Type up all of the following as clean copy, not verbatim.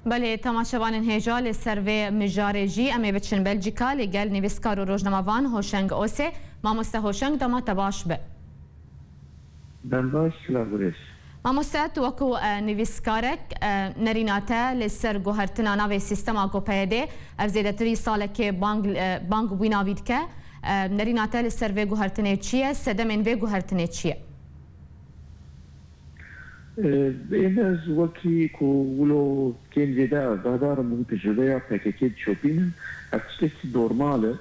بله تماشاوان هێژا لە سەرvê mijarê em ê biçin Belçîka lêgel nivîskar û rojnamevan Hoşeng Osê. Mamoste Hoşeng dema te baş be. Ben baş lagureş. Mamoste tu wekû nivîskarek nerîna te li ser guhertina navê sîstema GoPYD ev zêdetirî salekê bang bûna wî dike. Nerîna te li ser vê guhertinê çi ye? Sedemên vê guhertinê çi ye? Biraz vaki ku ulo kendida dadar bu tecrübeye PKK çöpinin akçesi normale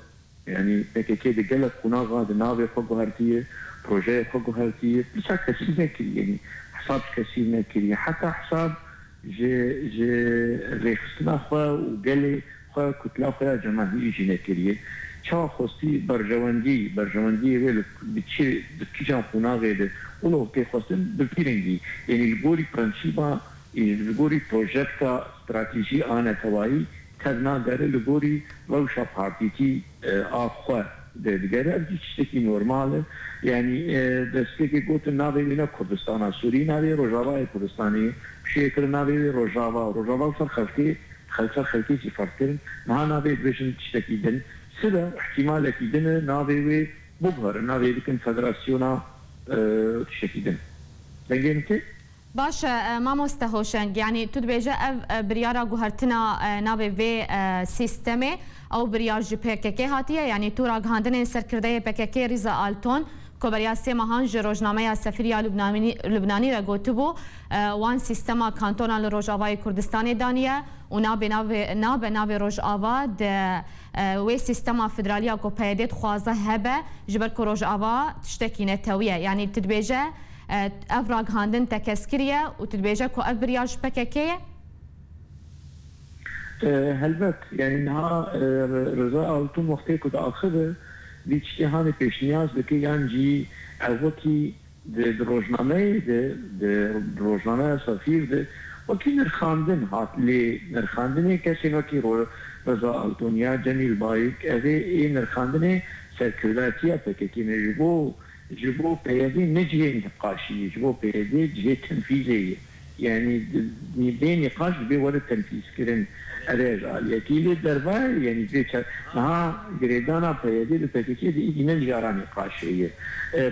yani PKK de gelip kunağa da nave fagohartiye proje fagohartiye birçok kesime ki yani hesap kesime ki hatta hesap je rexsna xwa u gele xwa kutla xwa cemaî jine kiriye çağ xosti berjewendî ve biçi dikijan kunağa de uno che xwestin bipîringî yani li gorî prensiba li gorî projekta stratejî anetewayî tez nagere li gorî rewşa partîtî a xwe de digere ev jî tiştekî normal e yani destekê gotin navê wê ne Kurdistana Sûrî navê Rojavayê Kurdistanê pişêkirin navê wê Rojava ser xelkê jî ferkirin niha navê dibêjin tiştekî din sida ihtimalekî din e navê wê biguherin navê dikin federasyona تشكيدن لقينتي باش مامۆستا هۆشنگ yani tu dibêje ev biryara guhertina navê vê sîstemê ew biryar ji PKK hatiye yani tu ragihandinên serkirdeyê PKK Rîza Alton koberiya sê mehan ji rojnameya Sefîriya Lubnanî re gotibû wan sîstema kantona li Rojavayê Kurdistanê daniye û nabe navê Rojava de wê sîstema federaliya GoPYD dixwaze hebe ji ber ku Rojava tiştekî netewiye yani tu dibêje ev ragihandin tekeskiriye û tu dibêje ku ev biryar ji PKK ye? Helbet yani niha Rıza Altun wextê ku diaxibe vî tiştê hanê pêşniyaz dike yan jî ev wekî di rojnameyê de rojnameya Sefîr de wekî nirxandin hat lê nirxandinê kesên wekî Rıza Altun ya Cemîl Bayik ev ê nirxandinê serkirdatiya PKK ne ji bo PYD ne cihê nîqaşî ji bo PYD cihê tenfîzê ye yani bê nîqaş bê were tenfîzkirin erêj aliyekî lê derve yani niha girêdana PYD li PKK de îdî ne jara nîqaşê ye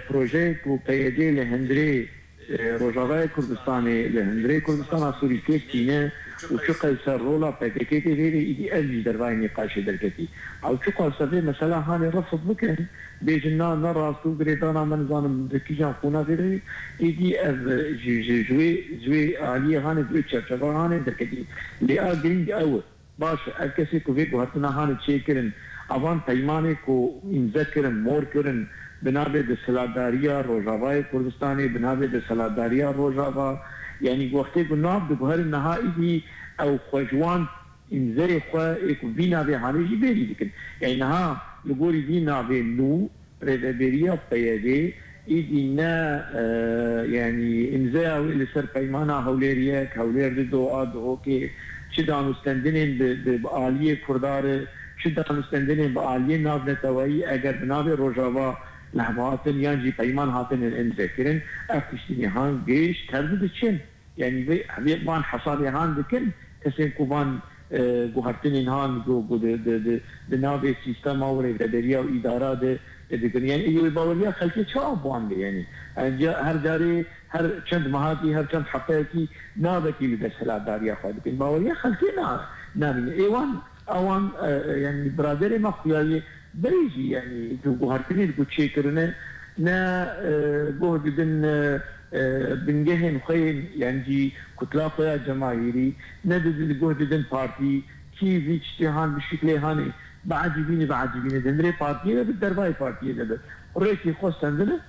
projeyek ku PYD li hundirê Rojavayê Kurdistanê li hundirê Kurdistana Sûrî têk tîne û çi qeyser rola PKK tê vê îdî ev jî dervayê nîqaşê derketî ew çi qase vê mesela hanê refd bikin bêjin ne rast û girêdana me nizanim di kîjan xûna vê îdî ev ji wê aliyê hanê di wê çerçeva hanê derketî lê a girîng ew e baş ev kesê ku vê guhertina hanê çêkirin avan peymanê ku îmze kirin mor kirin binavê di siladariya Rojavayê Kurdistanê binavê di siladariya Rojava yani wextê ku nav diguherin niha îdî ew xwejiwan îmzeyê xwe ê ku vî navê hanê jî bêrî dikin yani niha li gorî vî navê nû rêveberiya PYD îdî ne yani îmzeya wê li ser peymana hewlêriyek hewlêr di doa dihokê çi danûstendinên bi aliyê Kurdarê çi danûstendinên bi aliyê navnetewayî eger bi navê Rojava li hevatin yan jî peyman hatin imzekirin ev tiştî nîhan gêj terdi diçin yani vê van hesabê han dikin kesên ku van guhertinên han di navê sîstema û rêveberiya û îdara de dikin yani wê baweriya xelkê çawa bande yani her carê her çend mehatî her çend hefteyekî navekî li desthilatdariya xwe dikin baweriya xelkê namîne êwan ewan yani biraderê me xuyayê berê jî yani guhertinê ku çêkirine ne goh didin bingehên xwe yan jî kutla xwe ya cemaîrî ne goh didin partî kî vî tiştê han bi şiklê hanê biecîbîne dindirê partiyê de bi dervayê partiyê de bi rêkê xwe stendine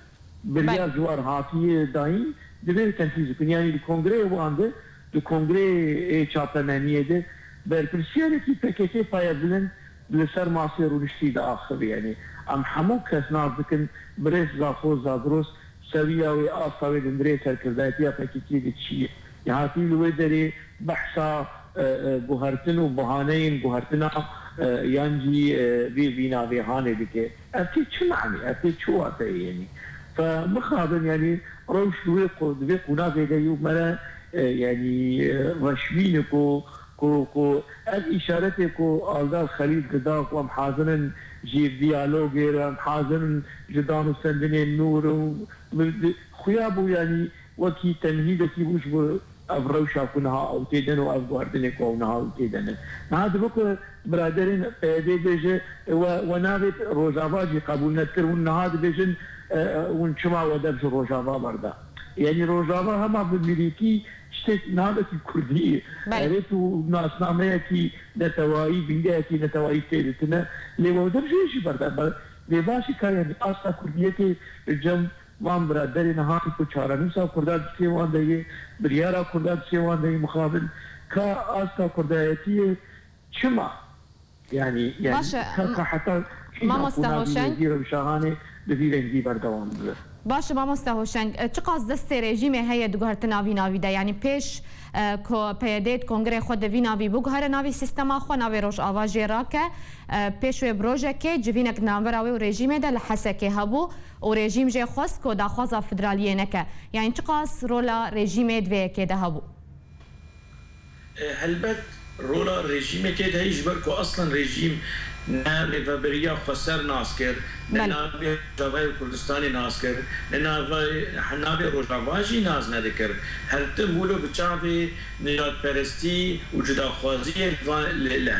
biryar ciwar hatiye dayîn divê tenfîz bikin yani li kongreyê wan de li kongreyê çapemeniyê de berpirsiyarekî PKK payedilin li ser masê rûniştî de axive yani em hemû kes nav dikin birêz zaxoz zadros seviya wê asa wê dindirê serkirdatiya PKK de çi ye hatî li wê derê behsa guhertin û bihaneyên guhertina yan jî vî navê hanê dike ev tê çi manî ev tê çi wate yani فمخابن يعني روش دوی قناة دیو مرا يعني رشوینکو کو اشارته کو آلدار خلیل قدا و محاضرن جي ديالوج محاضرن جدان سندن نور خيابو يعني وكي تمهيد كي وش افروشا كنها او تيدن او افغاردن كونها او تيدن هذا بك برادرين دي بيجي ونابت روجافاجي قبول نذكر هذا بيجن ونشما ودبش روجافا بردا يعني روجافا هم بالملكي شتت نابت الكردية عرفتوا ناسنامه كي نتوائي بنجا كي نتوائي تيدتنا لو دبش شي بردا باشي كان يعني اصلا كردية كي الجم وام برادرین هاتی کو چارانی سا کرداد سیوان دیگه بریارا کرداد سیوان دیگه مخابل کا آستا کردایتی چما يعني حتى ما مستهوشن شاهانه بفيرنجي بردوام بله باشه ما مستهوشن چه قاس دست رژیم هي دگهرت ناوی ناوی ده یعنی پیش کو پیادت کنگره خود وی ناوی بگهر ناوی سیستما خو ناوی روش آواژی راکه پیش و بروژه که جوینک نامبراوی و رژیم ده لحسکه هبو و رژیم جه خواست کو داخواز فدرالیه نکه یعنی چه قاس رولا رژیم دوی که ده هبو هلبت رولا رژیم که ده ایجبر کو اصلا رژیم ناوی و بریا خسر ناس کرد ناوی جوای کردستانی ناس کرد ناوی روجاواجی ناز ندکر هر تمولو بچاوی نجات پرستی و جداخوازی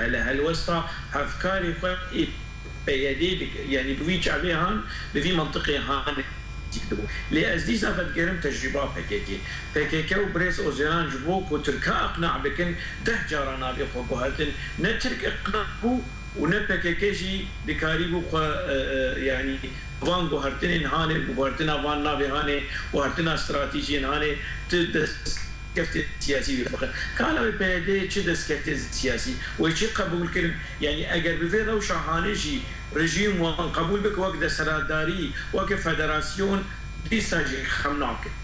لهالوسطا هفکاری خود بیادی يعني بوي شعبي هان بفي منطقي هان لأزديز أفد قرم تجربة بكيكي وبريس أوزيان جبوك وتركا أقنع بكن ده جارانا بيخوكو هاتن نترك إقنعكو ونبكيكيشي بكاريبو يعني وان بوهرتين هاني بوهرتنا وان نابي هاني وهرتنا استراتيجي هاني تدس كفت سياسي بخير كانوا بيدي تشدس كفت سياسي ويشي قبول كلم يعني اگر بفي روشا هانيجي رجيم وان قبول بك وقت سراداري وقت فدراسيون ديساجي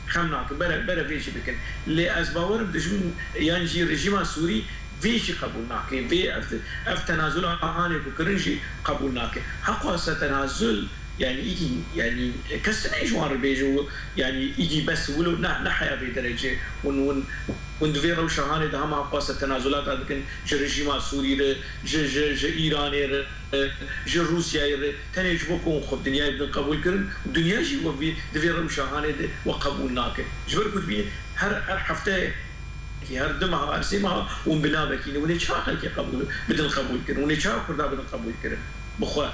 خمناك برا فيشي بكن لأسباور بدجون ينجي رجيم سوري فيشي قبولناك في اف تنازل هاني بكرنجي قبولناك حقا ستنازل يعني يجي يعني كسر جوار بيجو يعني يجي بس ولو نحيا بدرجه ون دفيرو شهانه ده ما قاس التنازلات لكن رجيم سوري ج ايران ج روسيا تنجبكم خد دنيا بدون قبول كرن الدنيا جي وفي دفيرو شهانه وقبولناك جبر كتبي هر حفته هر دمها ارسمها وبنابك وني شاخل كي قبول بدون قبول كرن وني شاخل بدون قبول كرن بخوا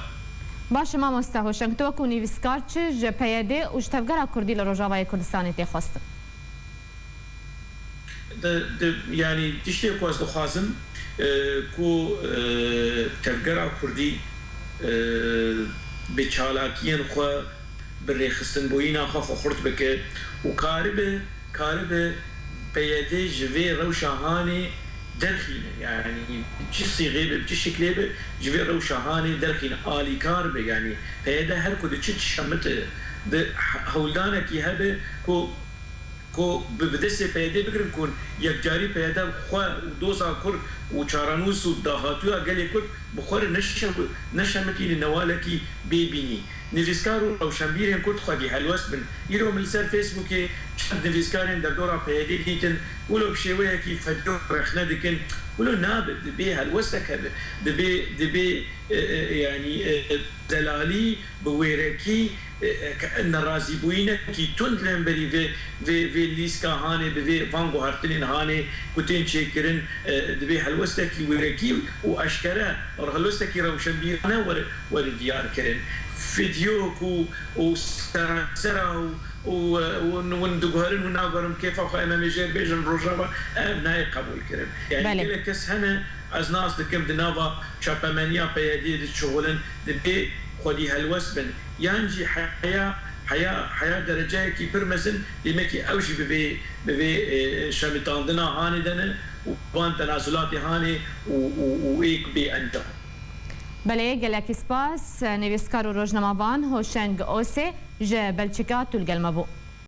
باشه ما مستهوشن تو کو نیویسکار چه جپیده و جتفگرا کردی لروجاوای کردستان تی خواست يعني تشتي كواز دخازم كو تفجرا كردي بچالاكين خو بريخستن بوينا خو خرط بك وكاربه بيدي جوي روشاهاني درخينه يعني بشي غيبه بشي شكله جوي روشاهاني درخينه آلي كاربه يعني هيدا هر كود تشت شمته هولدانه كي هبه کو بدسته پیدا بگیریم کن یک جاری پیدا خوا دوسا کر و چارانوس و دهاتو اگلی کد بخور نشمکی نوالکی ببینی نویسکارو او شنبیرین کد خواهی حلوست بن ایرو ملسر فیسبوکی چند نویسکارین در دورا پیدا دیتن ولو بشیوه کی فدیو رخنه دکن ولو نابد دبی حلوستک دبی يعني دلالي بويركي كأن رازي بوينة كي تندلن بري في ليسكا هاني بفي فانغو هارتلين هاني كتين شيكرن دبي حلوستكي ويركي وأشكرا ورحلوستكي روشن بيانا ور كرن فيديوكو وسرا وندقهرن وناقرن كيف أخو أمام يجير بيجن روجابا ناي قبول كرن يعني كلا كس هنا از ناس دكم دنابا شابامانيا بيدي شغلن دبي خودي هلوس بن يانجي حياة درجة كي برمسن يمكي أوشي بفي شامتاندنا هاني دنا وبان تنازلاتي هاني وإيك بأنجا بله گلک سپاس نویسکار و روزنامه‌وان هوشنگ اوسه ج بلچیکا تولگلمبو